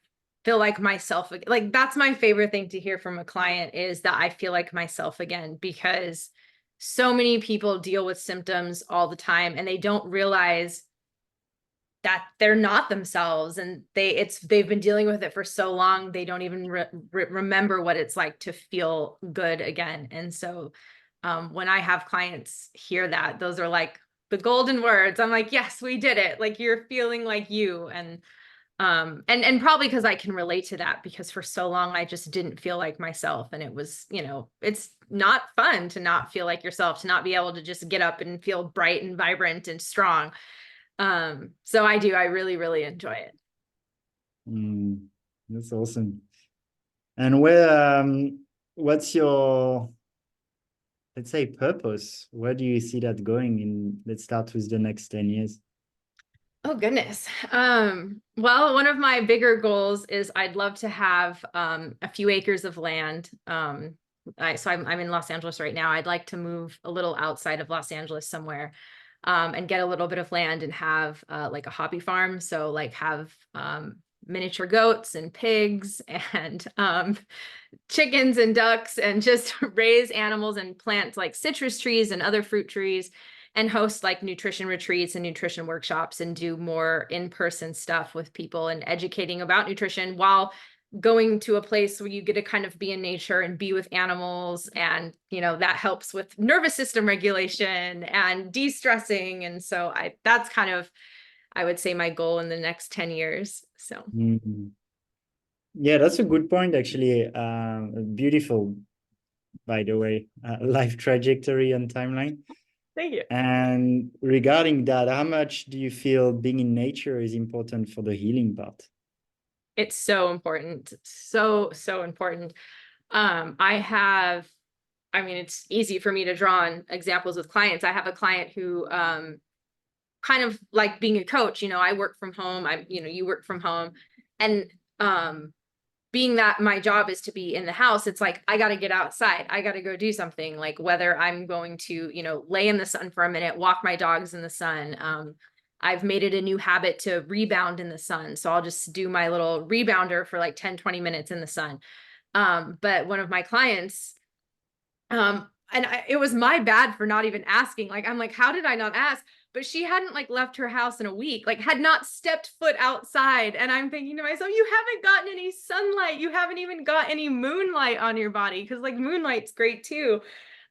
S2: feel like myself. Like that's my favorite thing to hear from a client, is that I feel like myself again, because so many people deal with symptoms all the time and they don't realize that they're not themselves, and they've been dealing with it for so long they don't even remember what it's like to feel good again. And so when I have clients hear that, those are like the golden words. I'm like, yes, we did it. Like, you're feeling like you. And probably because I can relate to that, because for so long I just didn't feel like myself, and it was, it's not fun to not feel like yourself, to not be able to just get up and feel bright and vibrant and strong. So I really, really enjoy it.
S1: That's awesome. And where what's your let's say, purpose? Where do you see that going in, let's start with the next 10 years?
S2: Oh goodness. Well, one of my bigger goals is I'd love to have a few acres of land. I'm in Los Angeles right now. I'd like to move a little outside of Los Angeles somewhere, and get a little bit of land and have like a hobby farm. So like have miniature goats and pigs and chickens and ducks, and just raise animals and plant like citrus trees and other fruit trees, and host like nutrition retreats and nutrition workshops, and do more in-person stuff with people and educating about nutrition while going to a place where you get to kind of be in nature and be with animals. And, that helps with nervous system regulation and de-stressing. And so that's kind of, I would say, my goal in the next 10 years. So.
S1: Mhm. Yeah, that's a good point, actually. Beautiful, by the way, life trajectory and timeline.
S2: Thank you.
S1: And regarding that, how much do you feel being in nature is important for the healing part?
S2: It's so important. So, so important. It's easy for me to draw on examples with clients. I have a client who, kind of like being a coach, I work from home. You work from home, and, being that my job is to be in the house, it's like, I got to get outside. I got to go do something, like whether I'm going to, lay in the sun for a minute, walk my dogs in the sun. I've made it a new habit to rebound in the sun. So I'll just do my little rebounder for like 10-20 minutes in the sun. But one of my clients, it was my bad for not even asking. Like, I'm like, how did I not ask? But she hadn't like left her house in a week, like had not stepped foot outside. And I'm thinking to myself, you haven't gotten any sunlight. You haven't even got any moonlight on your body. Cause like moonlight's great too.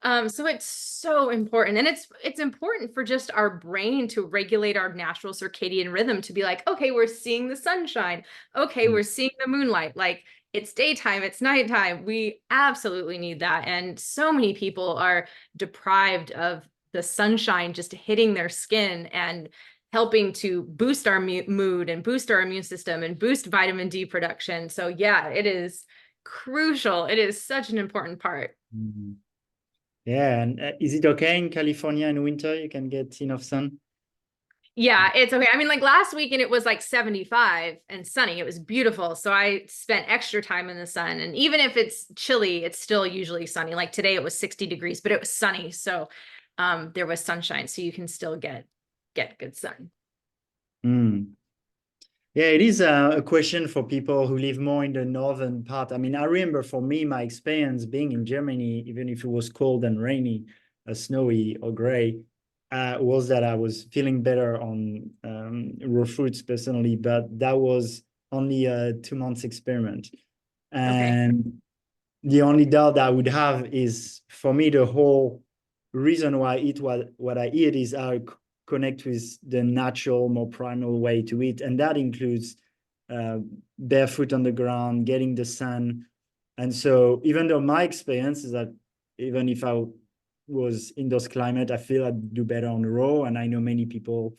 S2: So it's so important. And it's important for just our brain to regulate our natural circadian rhythm, to be like, okay, we're seeing the sunshine. Okay, we're seeing the moonlight. Like, it's daytime, it's nighttime. We absolutely need that. And so many people are deprived of the sunshine just hitting their skin and helping to boost our mood and boost our immune system and boost vitamin D production. So yeah, it is crucial. It is such an important part.
S1: Mm-hmm. Yeah, and is it okay in California in winter? You can get enough sun?
S2: Yeah, it's okay. I mean, like last weekend, it was like 75 and sunny. It was beautiful. So I spent extra time in the sun. And even if it's chilly, it's still usually sunny. Like today it was 60 degrees, but it was sunny. So there was sunshine. So you can still get good sun.
S1: Mm. Yeah, it is a question for people who live more in the northern part. I mean, I remember for me, my experience being in Germany, even if it was cold and rainy, snowy or gray, was that I was feeling better on raw fruits personally, but that was only a 2 months experiment.
S2: Okay.
S1: And the only doubt I would have is, for me, the whole reason why I eat what I eat is I connect with the natural, more primal way to eat. And that includes barefoot on the ground, getting the sun. And so even though my experience is that even if I was in those climate, I feel I'd do better on the raw. And I know many people,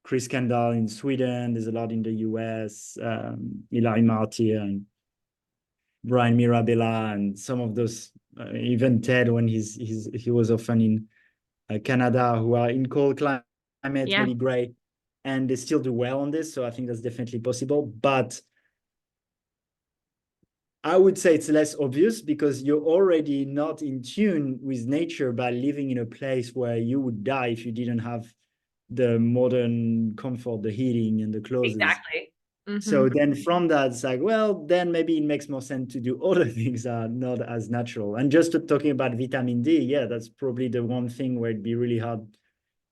S1: Chris Kendall in Sweden, there's a lot in the US, Eli Martyr and Brian Mirabella, and some of those, even Ted when he was often in Canada, who are in cold climate,
S2: Yeah,
S1: really great, and they still do well on this. So I think that's definitely possible. But I would say it's less obvious because you're already not in tune with nature by living in a place where you would die if you didn't have the modern comfort, the heating, and the clothes.
S2: exactly.
S1: So
S2: Hmm.
S1: then from that, it's like, well, then maybe it makes more sense to do other things that are not as natural. And just talking about vitamin D, yeah, that's probably the one thing where it'd be really hard,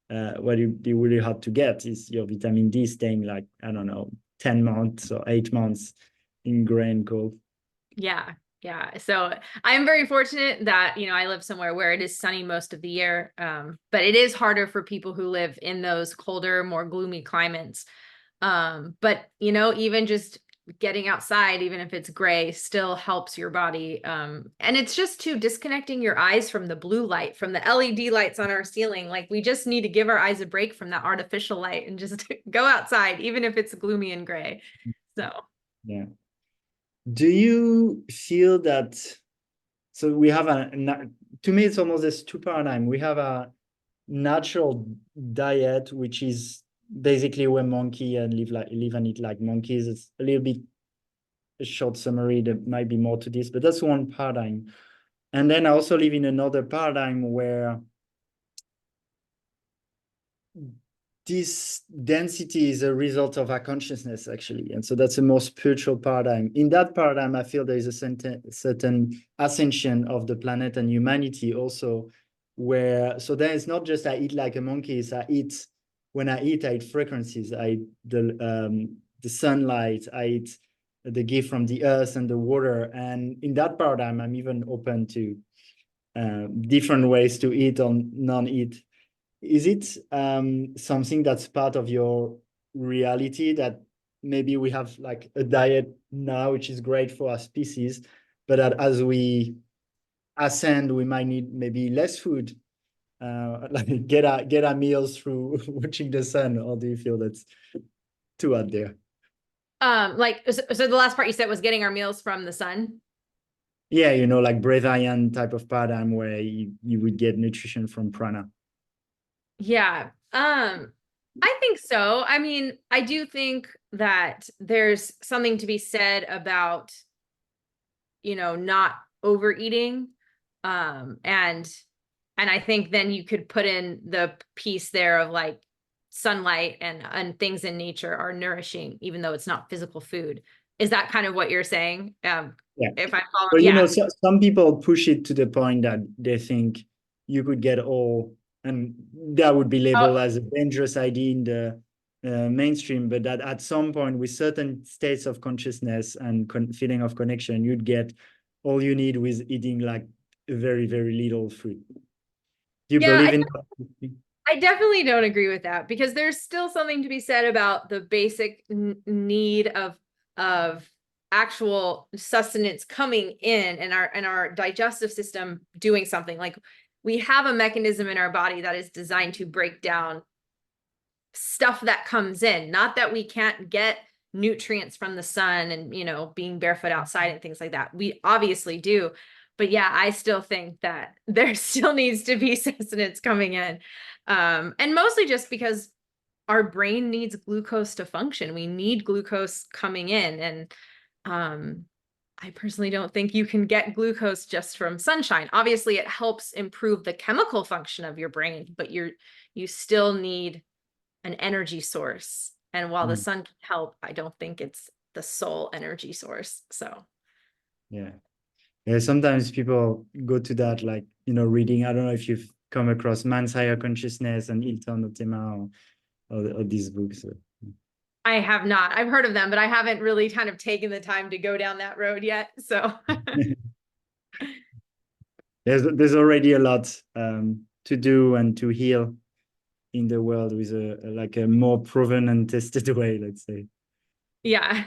S1: what it'd be really hard to get is your vitamin D staying like, I don't know, 10 months or 8 months in gray and cold.
S2: Yeah. Yeah. So I'm very fortunate that, I live somewhere where it is sunny most of the year. But it is harder for people who live in those colder, more gloomy climates. But even just getting outside, even if it's gray, still helps your body. And it's just too disconnecting your eyes from the blue light, from the LED lights on our ceiling. Like we just need to give our eyes a break from that artificial light and just go outside, even if it's gloomy and gray. So.
S1: Yeah. Do you feel that, so we have to me, it's almost this two paradigm. We have a natural diet, which is basically where monkey and live and eat like monkeys. It's a little bit a short summary. There might be more to this, but that's one paradigm. And then I also live in another paradigm where this density is a result of our consciousness, actually. And so that's a more spiritual paradigm. In that paradigm, I feel there is a certain ascension of the planet and humanity also, where, so then it's not just I eat like a monkey, it's when I eat frequencies. I eat the sunlight, I eat the gift from the earth and the water. And in that paradigm, I'm even open to different ways to eat or non-eat. Is it something that's part of your reality, that maybe we have like a diet now, which is great for our species, but that as we ascend, we might need maybe less food, like get our meals through watching the sun? Or do you feel that's too out there?
S2: Like, so the last part you said was getting our meals from the sun?
S1: Yeah, like breatharian type of paradigm where you would get nutrition from prana.
S2: Yeah. I think so. I mean, I do think that there's something to be said about, not overeating. And I think then you could put in the piece there of like sunlight and things in nature are nourishing, even though it's not physical food. Is that kind of what you're saying?
S1: Yeah.
S2: If I follow,
S1: But
S2: yeah.
S1: some people push it to the point that they think you could get all, and that would be labeled as a dangerous idea in the mainstream, but that at some point with certain states of consciousness and feeling of connection, you'd get all you need with eating like very, very little food. Do you believe in that?
S2: I definitely don't agree with that, because there's still something to be said about the basic need of actual sustenance coming in, and our digestive system doing something. Like, we have a mechanism in our body that is designed to break down stuff that comes in. Not that we can't get nutrients from the sun and, being barefoot outside and things like that. We obviously do. But yeah, I still think that there still needs to be sustenance coming in. And mostly just because our brain needs glucose to function. We need glucose coming in. And I personally don't think you can get glucose just from sunshine. Obviously, it helps improve the chemical function of your brain, but you still need an energy source. And while the sun can help, I don't think it's the sole energy source. So
S1: yeah. Sometimes people go to that, like, reading. I don't know if you've come across Man's Higher Consciousness and Il Torno Tema, or these books.
S2: I have not. I've heard of them, but I haven't really kind of taken the time to go down that road yet. So
S1: there's already a lot to do and to heal in the world with a more proven and tested way, let's say.
S2: Yeah.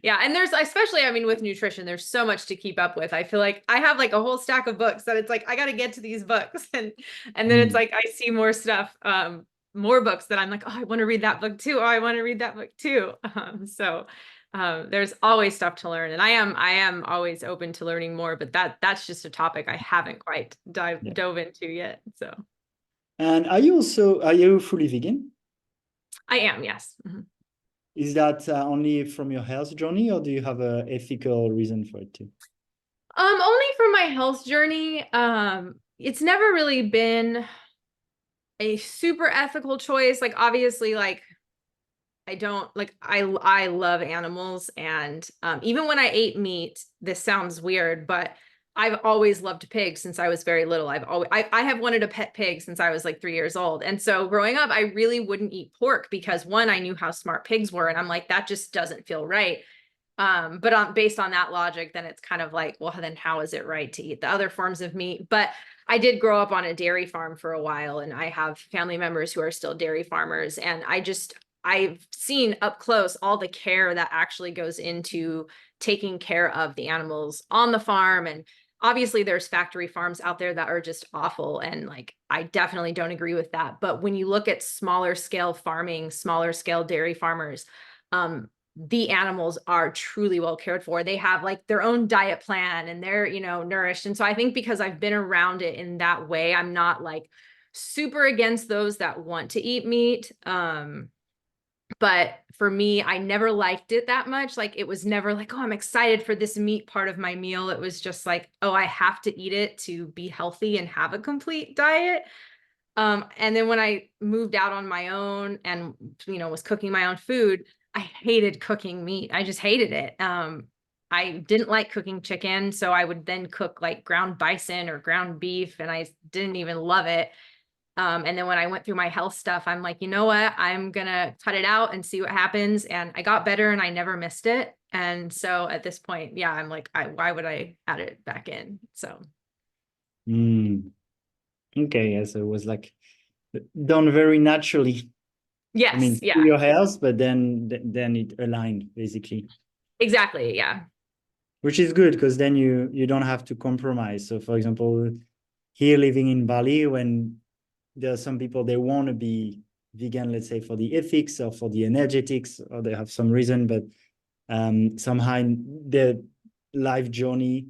S2: Yeah. And there's, especially, I mean, with nutrition, there's so much to keep up with. I feel like I have like a whole stack of books that it's like, I got to get to these books. And then it's like, I see more stuff, more books that I'm like, oh, I want to read that book too. Oh, I want to read that book too. So there's always stuff to learn, and I am always open to learning more, but that's just a topic I haven't quite dove into yet. So.
S1: And are you fully vegan?
S2: I am, yes. Mm-hmm.
S1: Is that only from your health journey, or do you have a ethical reason for it too?
S2: Only from my health journey. It's never really been a super ethical choice. Like, obviously, like, I don't like, I love animals. And even when I ate meat, this sounds weird, but I've always loved pigs since I was very little. I have wanted a pet pig since I was like 3 years old. And so growing up, I really wouldn't eat pork because, one, I knew how smart pigs were. And I'm like, that just doesn't feel right. But based on that logic, then it's kind of like, well, then how is it right to eat the other forms of meat? But I did grow up on a dairy farm for a while, and I have family members who are still dairy farmers. And I've seen up close all the care that actually goes into taking care of the animals on the farm. And obviously there's factory farms out there that are just awful. And like, I definitely don't agree with that. But when you look at smaller scale farming, smaller scale dairy farmers, the animals are truly well cared for. They have like their own diet plan and they're, you know, nourished. And so I think because I've been around it in that way, I'm not like super against those that want to eat meat. But for me, I never liked it that much. Like it was never like, oh, I'm excited for this meat part of my meal. It was just like, oh, I have to eat it to be healthy and have a complete diet. And then when I moved out on my own and, you know, was cooking my own food, I hated cooking meat. I just hated it. I didn't like cooking chicken, so I would then cook like ground bison or ground beef, and I didn't even love it. And then when I went through my health stuff, I'm like, you know what? I'm gonna cut it out and see what happens. And I got better and I never missed it. And so at this point, yeah, I'm like, why would I add it back in? So.
S1: Okay, yeah, so it was like done very naturally. I mean,
S2: Yes,
S1: to
S2: yeah,
S1: your health, but then it aligned basically,
S2: exactly, yeah.
S1: which is good because then you don't have to compromise. So, for example, here living in Bali, when there are some people they want to be vegan, let's say for the ethics or for the energetics, or they have some reason, but somehow their life journey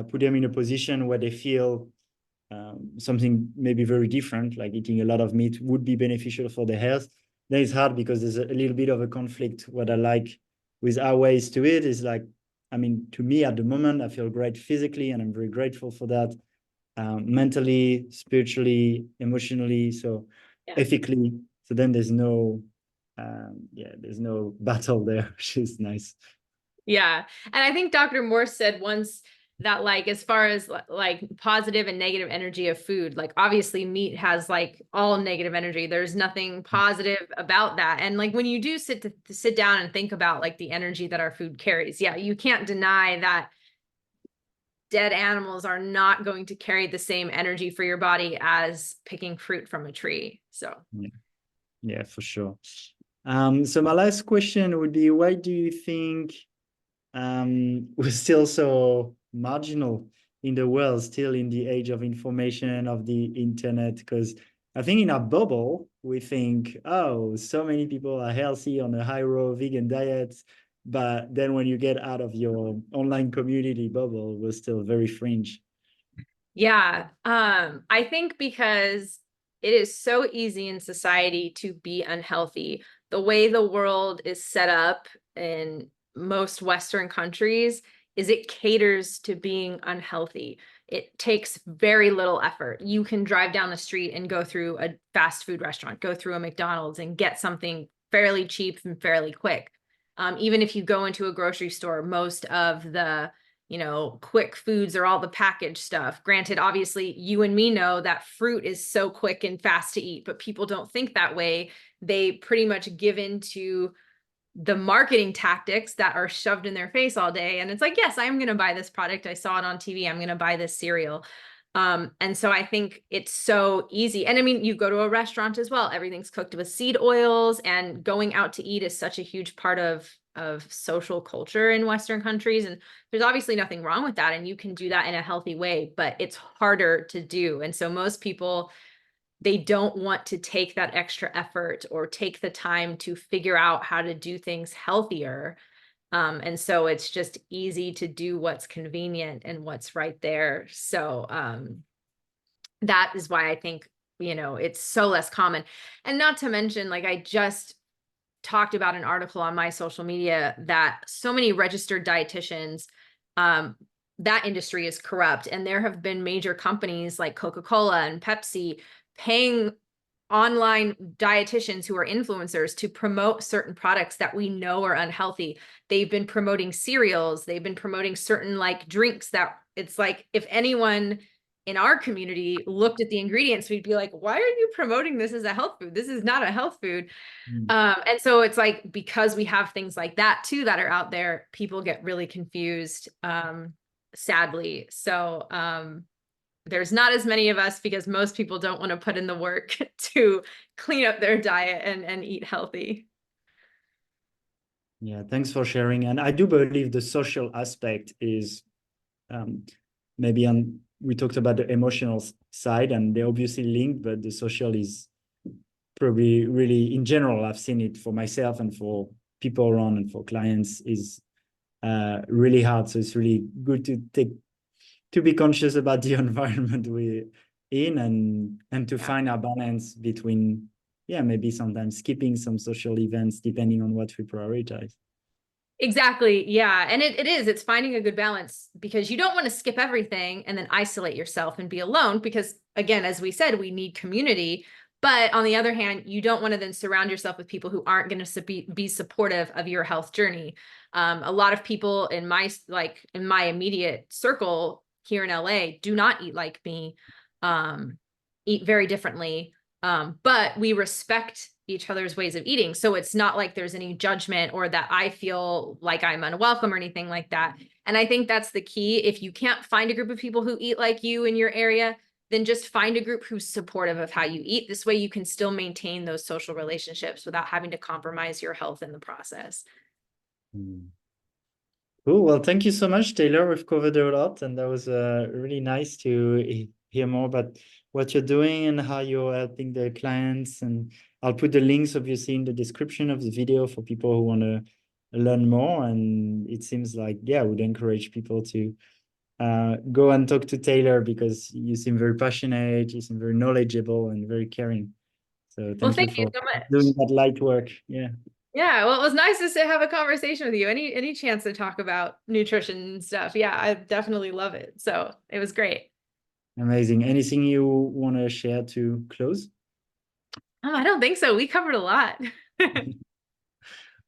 S1: put them in a position where they feel something maybe very different, like eating a lot of meat would be beneficial for their health. Then it's hard because there's a little bit of a conflict. What I like with our ways to it is like, I mean, to me at the moment, I feel great physically, and I'm very grateful for that. Mentally, spiritually, emotionally, so
S2: Yeah.
S1: ethically. So then there's no, there's no battle there, which is nice.
S2: Yeah. And I think Dr. Morse said once that like as far as like positive and negative energy of food, like obviously meat has like all negative energy. There's nothing positive about that. And like when you do sit down and think about like the energy that our food carries, yeah, you can't deny that dead animals are not going to carry the same energy for your body as picking fruit from a tree. So
S1: yeah, for sure. So my last question would be, why do you think we're still so marginal in the world, still in the age of information, of the internet? Because I think in our bubble, we think, oh, so many people are healthy on a high raw vegan diet. But then when you get out of your online community bubble, we're still very fringe.
S2: yeah, I think because it is so easy in society to be unhealthy. The way the world is set up in most Western countries is it caters to being unhealthy. It takes very little effort. You can drive down the street and go through a fast food restaurant, go through a McDonald's and get something fairly cheap and fairly quick. Even if you go into a grocery store, most of the quick foods are all the packaged stuff. Granted, obviously, you and me know that fruit is so quick and fast to eat, but people don't think that way. They pretty much give in to the marketing tactics that are shoved in their face all day. And it's like, yes, I'm going to buy this product. I saw it on TV. I'm going to buy this cereal. And so I think it's so easy. And I mean, you go to a restaurant as well. Everything's cooked with seed oils, and going out to eat is such a huge part of social culture in Western countries. And there's obviously nothing wrong with that. And you can do that in a healthy way, but it's harder to do. And so most people, they don't want to take that extra effort or take the time to figure out how to do things healthier. And so it's just easy to do what's convenient and what's right there. So that is why I think, it's so less common. And not to mention, like I just talked about an article on my social media that so many registered dietitians, that industry is corrupt. And there have been major companies like Coca-Cola and Pepsi paying online dietitians who are influencers to promote certain products that we know are unhealthy. They've been promoting cereals. They've been promoting certain like drinks that it's like, if anyone in our community looked at the ingredients, we'd be like, why are you promoting this as a health food? This is not a health food. And so it's like, because we have things like that too, that are out there, people get really confused, sadly. So, there's not as many of us because most people don't want to put in the work to clean up their diet and eat healthy.
S1: Yeah, thanks for sharing. And I do believe the social aspect is maybe we talked about the emotional side, and they're obviously linked, but the social is probably really, in general, I've seen it for myself and for people around and for clients is really hard. So it's really good to be conscious about the environment we're in and to find our balance between, yeah, maybe sometimes skipping some social events depending on what we prioritize.
S2: Exactly. Yeah. And it's finding a good balance, because you don't want to skip everything and then isolate yourself and be alone, because again, as we said, we need community. But on the other hand, you don't want to then surround yourself with people who aren't going to be supportive of your health journey. A lot of people in my immediate circle here in LA do not eat like me, eat very differently. But we respect each other's ways of eating. So it's not like there's any judgment or that I feel like I'm unwelcome or anything like that. And I think that's the key. If you can't find a group of people who eat like you in your area, then just find a group who's supportive of how you eat. This way you can still maintain those social relationships without having to compromise your health in the process.
S1: Cool. Well, thank you so much, Taylor. We've covered a lot, and that was really nice to hear more about what you're doing and how you're helping the clients. And I'll put the links, obviously, in the description of the video for people who want to learn more. And it seems like, yeah, I would encourage people to go and talk to Taylor, because you seem very passionate, you seem very knowledgeable and very caring. So thank you for
S2: so much.
S1: doing that light work. Yeah.
S2: Yeah, well, it was nice to have a conversation with you. Any chance to talk about nutrition and stuff. Yeah, I definitely love it. So it was great.
S1: Amazing. Anything you want to share to close?
S2: Oh, I don't think so. We covered a lot.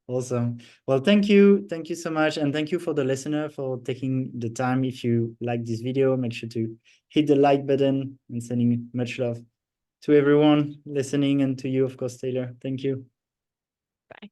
S1: Awesome. Well, thank you. Thank you so much. And thank you for the listener for taking the time. If you like this video, make sure to hit the like button, and sending much love to everyone listening, and to you, of course, Taylor. Thank you.
S2: Bye.